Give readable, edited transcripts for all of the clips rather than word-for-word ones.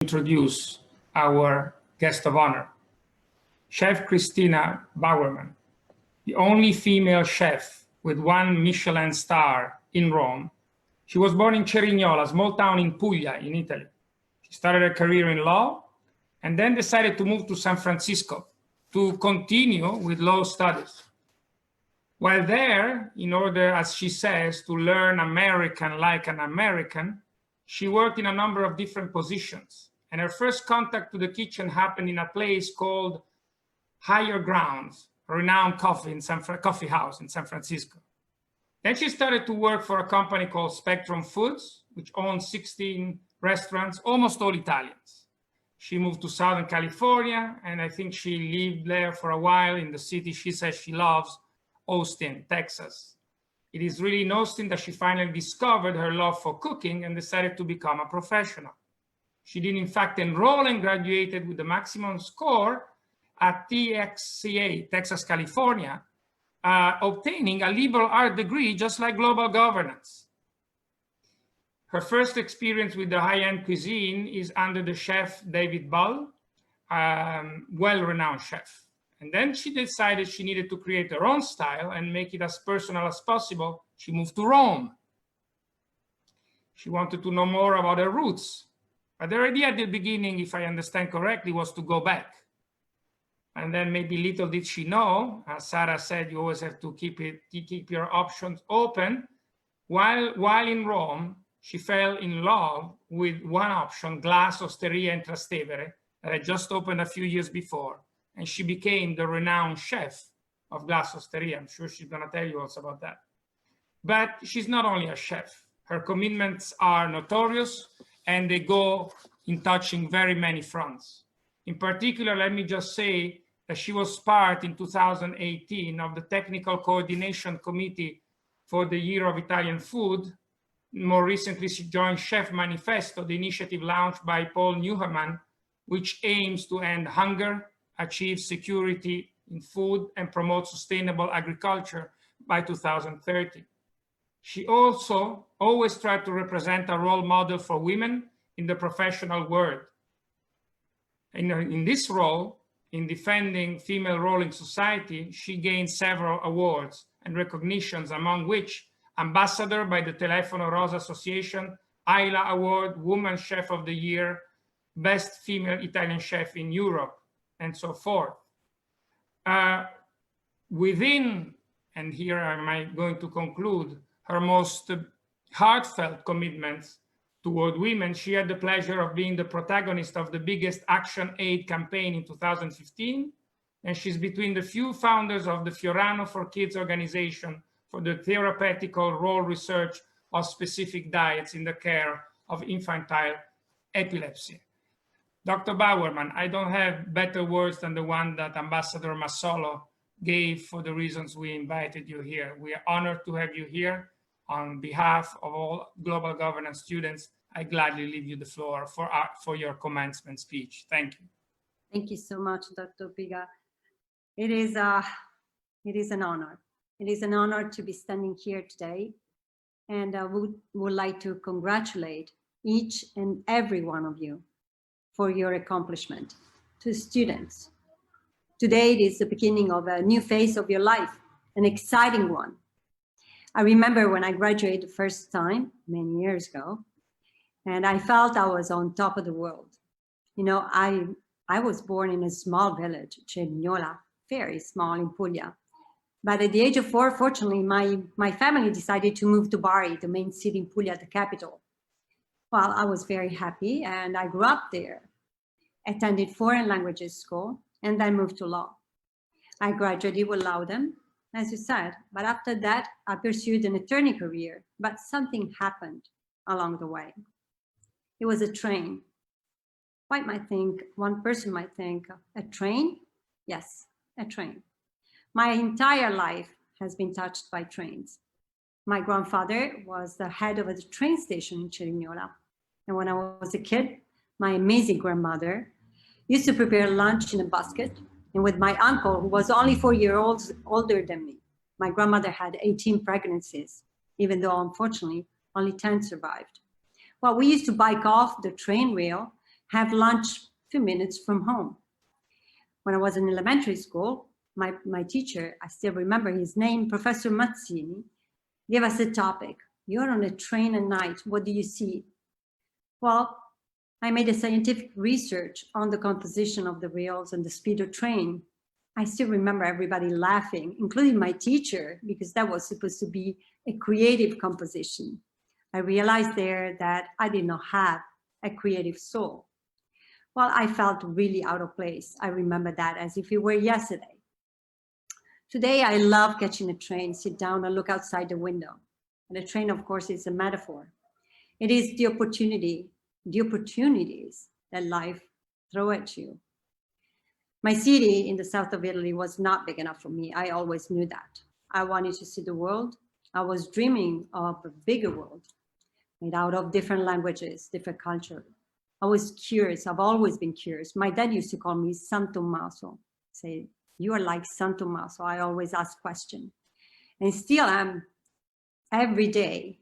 Introduce our guest of honor, Chef Cristina Bowerman, the only female chef with 1 Michelin star in Rome. She was born in Cerignola, a small town in Puglia, in Italy. She started her career in law and then decided to move to San Francisco to continue with law studies. While there, in order, as she says, to learn American like an American, she worked in a number of different positions. And her first contact to the kitchen happened in a place called Higher Grounds, a renowned coffee house in San Francisco. Then she started to work for a company called Spectrum Foods, which owns 16 restaurants, almost all Italians. She moved to Southern California, and I think she lived there for a while in the city she says she loves, Austin, Texas. It is really in Austin that she finally discovered her love for cooking and decided to become a professional. She did in fact enroll and graduated with the maximum score at TXCA, Texas, California, obtaining a liberal art degree just like global governance. Her first experience with the high-end cuisine is under the chef David Bull, well-renowned chef. And then she decided she needed to create her own style and make it as personal as possible. She moved to Rome. She wanted to know more about her roots. But their idea at the beginning, if I understand correctly, was to go back. And then maybe little did she know, as Sarah said, you always have to keep your options open. While in Rome, she fell in love with one option, Glass Osteria in Trastevere, that had just opened a few years before. And she became the renowned chef of Glass Osteria. I'm sure she's gonna tell you also about that. But she's not only a chef. Her commitments are notorious, and they go in touching very many fronts. In particular, let me just say that she was part in 2018 of the Technical Coordination Committee for the Year of Italian Food. More recently, she joined Chef Manifesto, the initiative launched by Paul Newman, which aims to end hunger, achieve security in food, and promote sustainable agriculture by 2030. She also always tried to represent a role model for women in the professional world. In this role, in defending female role in society, she gained several awards and recognitions, among which Ambassador by the Telefono Rosa Association, Ayla Award, Woman Chef of the Year, Best Female Italian Chef in Europe, and so forth. Within, and here I'm going to conclude, her most heartfelt commitments toward women, she had the pleasure of being the protagonist of the biggest Action Aid campaign in 2015, and she's between the few founders of the Fiorano for Kids organization for the therapeutical role research of specific diets in the care of infantile epilepsy. Dr. Bowerman, I don't have better words than the one that Ambassador Massolo gave for the reasons we invited you here. We are honored to have you here. On behalf of all global governance students, I gladly leave you the floor for your commencement speech. Thank you. Thank you so much, Dr. Piga. It is an honor. It is an honor to be standing here today. And I would like to congratulate each and every one of you for your accomplishment. To students, today it is the beginning of a new phase of your life, an exciting one. I remember when I graduated the first time, many years ago, and I felt I was on top of the world. You know, I was born in a small village, Cerignola, very small in Puglia. But at the age of 4, fortunately, my family decided to move to Bari, the main city in Puglia, the capital. Well, I was very happy, and I grew up there, attended foreign languages school, and then moved to law. I graduated with laude, as you said, but after that, I pursued an attorney career, but something happened along the way. It was a train. One person might think, a train? Yes, a train. My entire life has been touched by trains. My grandfather was the head of a train station in Cerignola. And when I was a kid, my amazing grandmother used to prepare lunch in a basket. And with my uncle, who was only 4 years older than me, my grandmother had 18 pregnancies, even though unfortunately only 10 survived. Well, we used to bike off the train rail have lunch a few minutes from home. When I was in elementary school, my teacher, I still remember his name, Professor Mazzini, gave us a topic. You're on a train at night, what do you see? Well, I made a scientific research on the composition of the rails and the speed of train. I still remember everybody laughing, including my teacher, because that was supposed to be a creative composition. I realized there that I did not have a creative soul. Well, I felt really out of place. I remember that as if it were yesterday. Today, I love catching a train, sit down and look outside the window. And a train, of course, is a metaphor. It is the opportunities that life throws at you. My city in the south of Italy was not big enough for me. I always knew that. I wanted to see the world. I was dreaming of a bigger world made out of different languages, different culture. I was curious. I've always been curious. My dad used to call me San Tommaso, say, you are like San Tommaso. I always ask questions. And still I'm every day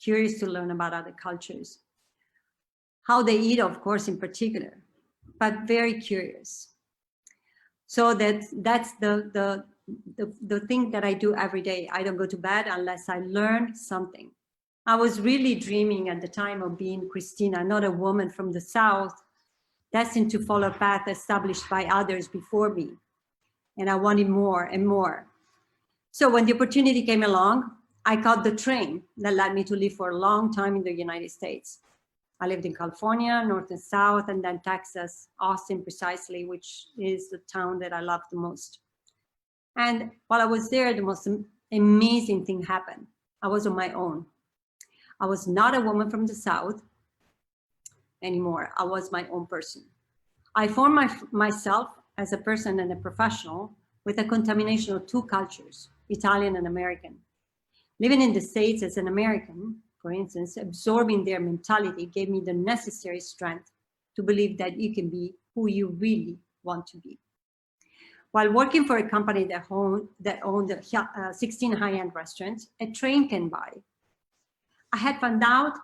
curious to learn about other cultures. How they eat, of course, in particular, but very curious. So that's the thing that I do every day. I don't go to bed unless I learn something. I was really dreaming at the time of being Cristina, not a woman from the South, destined to follow a path established by others before me. And I wanted more and more. So when the opportunity came along, I caught the train that led me to live for a long time in the United States. I lived in California, North and South, and then Texas, Austin precisely, which is the town that I love the most. And while I was there, the most amazing thing happened. I was on my own. I was not a woman from the South anymore. I was my own person. I formed myself as a person and a professional with a contamination of two cultures, Italian and American. Living in the States as an American, for instance, absorbing their mentality gave me the necessary strength to believe that you can be who you really want to be. While working for a company that owned 16 high-end restaurants, a train came by. I had found out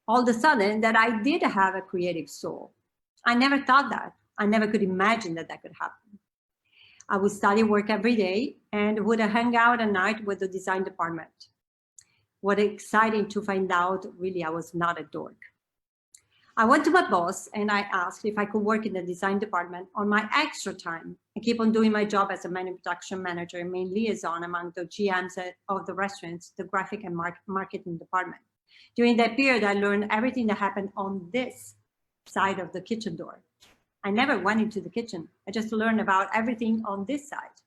all of a sudden that I did have a creative soul. I never thought that. I never could imagine that that could happen. I would study work every day and would hang out at night with the design department. What exciting to find out, really, I was not a dork. I went to my boss and I asked if I could work in the design department on my extra time and keep on doing my job as a manufacturing manager and main liaison among the GMs of the restaurants, the graphic and marketing department. During that period, I learned everything that happened on this side of the kitchen door. I never went into the kitchen. I just learned about everything on this side.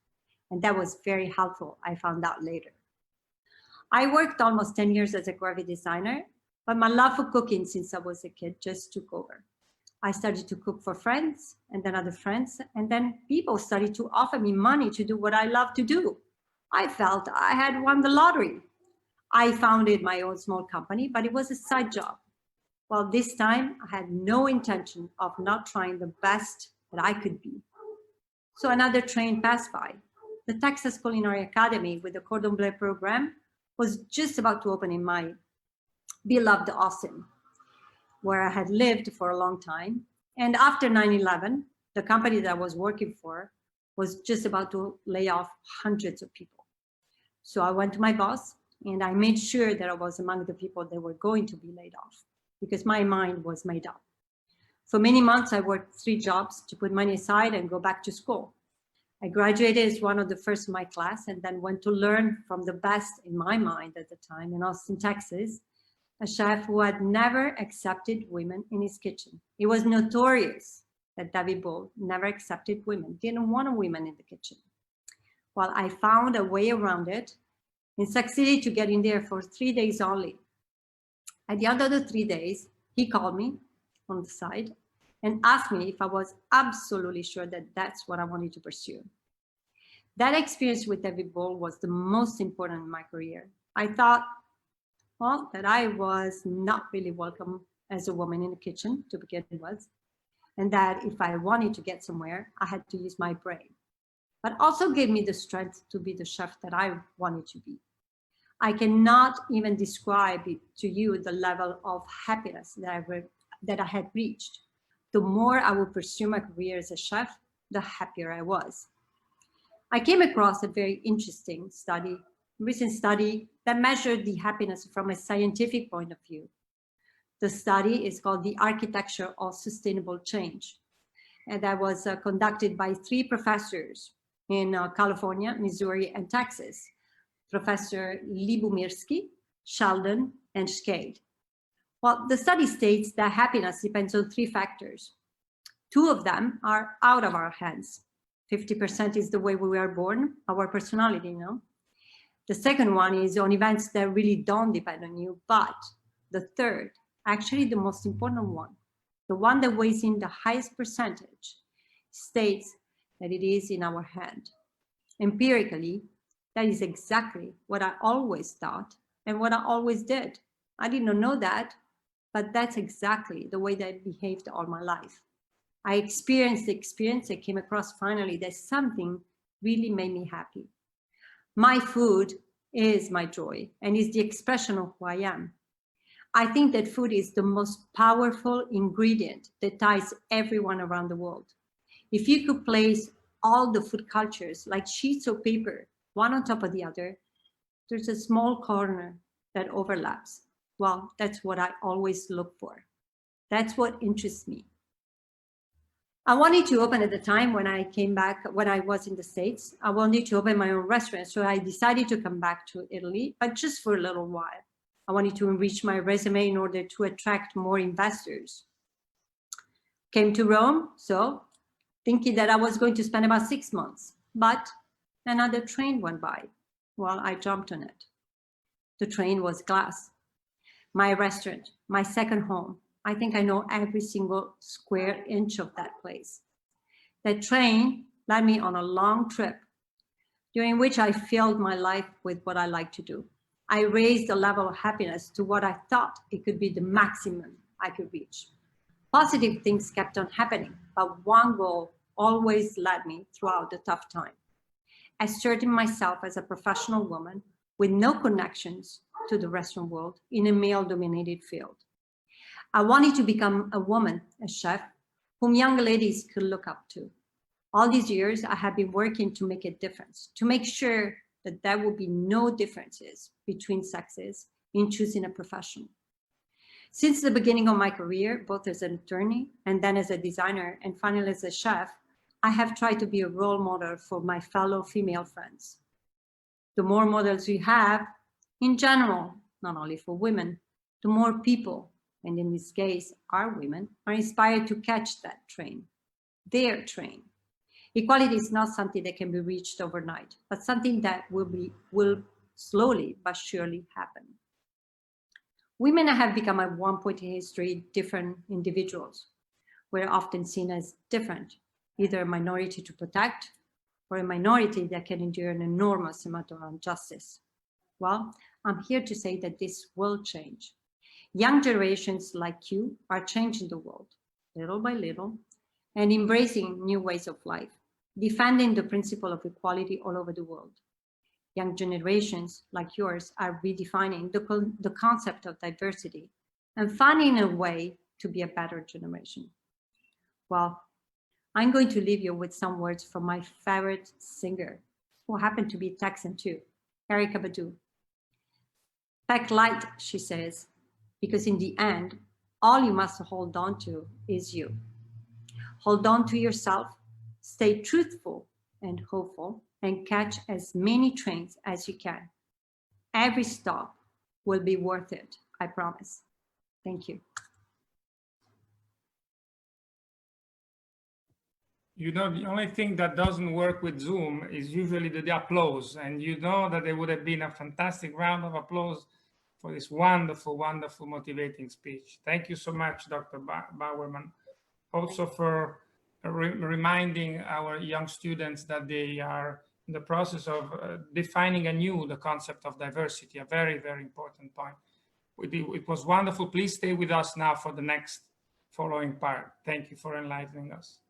And that was very helpful, I found out later. I worked almost 10 years as a graphic designer, but my love for cooking since I was a kid just took over. I started to cook for friends and then other friends, and then people started to offer me money to do what I love to do. I felt I had won the lottery. I founded my own small company, but it was a side job. Well, this time I had no intention of not trying the best that I could be. So another train passed by. The Texas Culinary Academy with the Cordon Bleu program was just about to open in my beloved Austin, where I had lived for a long time. And after 9/11, the company that I was working for was just about to lay off hundreds of people. So I went to my boss and I made sure that I was among the people that were going to be laid off because my mind was made up. For many months, I worked 3 jobs to put money aside and go back to school. I graduated as one of the first in my class and then went to learn from the best in my mind at the time in Austin, Texas, a chef who had never accepted women in his kitchen. It was notorious that David Bull never accepted women, didn't want women in the kitchen. Well, I found a way around it and succeeded to get in there for 3 days only. At the end of the 3 days, he called me on the side and asked me if I was absolutely sure that that's what I wanted to pursue. That experience with David Bull was the most important in my career. I thought, well, that I was not really welcome as a woman in the kitchen to begin with, and that if I wanted to get somewhere, I had to use my brain, but also gave me the strength to be the chef that I wanted to be. I cannot even describe it to you the level of happiness that I had reached. the more I would pursue my career as a chef, the happier I was. I came across a very interesting study, recent study that measured the happiness from a scientific point of view. The study is called The Architecture of Sustainable Change, and that was conducted by 3 professors in California, Missouri, and Texas, Professor Libumirsky, Sheldon, and Schade. Well, the study states that happiness depends on 3 factors. 2 of them are out of our hands. 50% is the way we were born, our personality, you know. The second one is on events that really don't depend on you, but the third, actually the most important one, the one that weighs in the highest percentage, states that it is in our hand. Empirically, that is exactly what I always thought and what I always did. I did not know that, but that's exactly the way that I behaved all my life. I experienced the experience. I came across finally that something really made me happy. My food is my joy and is the expression of who I am. I think that food is the most powerful ingredient that ties everyone around the world. If you could place all the food cultures like sheets of paper, one on top of the other, there's a small corner that overlaps. Well, that's what I always look for. That's what interests me. I wanted to open at the time when I came back, when I was in the States, I wanted to open my own restaurant. So I decided to come back to Italy, but just for a little while. I wanted to enrich my resume in order to attract more investors. Came to Rome, so thinking that I was going to spend about 6 months, but another train went by. Well, I jumped on it. The train was glass. My restaurant, my second home. I think I know every single square inch of that place. That train led me on a long trip during which I filled my life with what I like to do. I raised the level of happiness to what I thought it could be the maximum I could reach. Positive things kept on happening, but one goal always led me throughout the tough time. Asserting myself as a professional woman with no connections to the restaurant world in a male-dominated field. I wanted to become a woman, a chef, whom young ladies could look up to. All these years, I have been working to make a difference, to make sure that there will be no differences between sexes in choosing a profession. Since the beginning of my career, both as an attorney and then as a designer and finally as a chef, I have tried to be a role model for my fellow female friends. The more models we have, in general, not only for women, the more people, and in this case, our women, are inspired to catch that train, their train. Equality is not something that can be reached overnight, but something that will slowly but surely happen. Women have become at one point in history different individuals. We're often seen as different, either a minority to protect or a minority that can endure an enormous amount of injustice. Well, I'm here to say that this will change. Young generations like you are changing the world, little by little, and embracing new ways of life, defending the principle of equality all over the world. Young generations like yours are redefining the concept of diversity and finding a way to be a better generation. Well, I'm going to leave you with some words from my favorite singer, who happened to be Texan too, Erykah Badu. Pack light, she says, because in the end, all you must hold on to is you. Hold on to yourself, stay truthful and hopeful, and catch as many trains as you can. Every stop will be worth it, I promise. Thank you. You know, the only thing that doesn't work with Zoom is usually the applause. And you know that there would have been a fantastic round of applause for this wonderful, wonderful, motivating speech. Thank you so much, Dr. Bowerman. Also for reminding our young students that they are in the process of defining anew the concept of diversity, a very, very important point. It was wonderful. Please stay with us now for the next following part. Thank you for enlightening us.